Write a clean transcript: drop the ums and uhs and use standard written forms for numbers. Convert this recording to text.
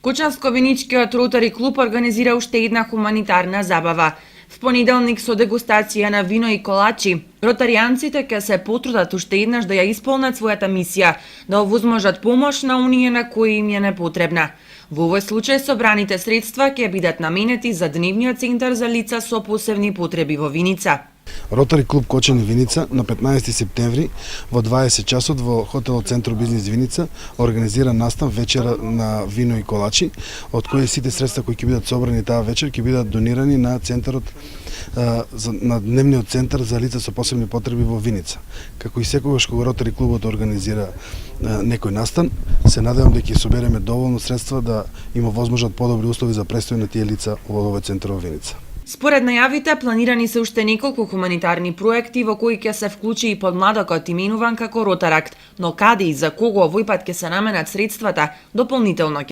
Кочанско-Виничкиот Ротари клуб организира уште една хуманитарна забава. В понеделник со дегустација на вино и колачи, ротаријанците ќе се потрудат уште еднаш да ја исполнат својата мисија, да овозможат помош на оние на кои им е непотребна. Во овој случај собраните средства ќе бидат наменети за дневниот центар за лица со посебни потреби во Виница. Ротари клуб Кочани Виница на 15 септември во 20 часот во хотелот Центро Бизнис Виница организира настан вечера на вино и колачи, од кои сите средства кои ќе бидат собрани таа вечер ќе бидат донирани на центарот на дневниот центар за лица со посебни потреби во Виница. Како и секогаш кога Ротари клубот организира некој настан, се надевам дека ќе собереме доволно средства да има возможат подобри услови за престој на тие лица во овој центар во Виница. Според најавите, планирани се уште неколку хуманитарни проекти во кои ќе се вклучи и подмладокот именуван како Ротаракт, но каде и за кого овој пат ќе се наменат средствата, дополнително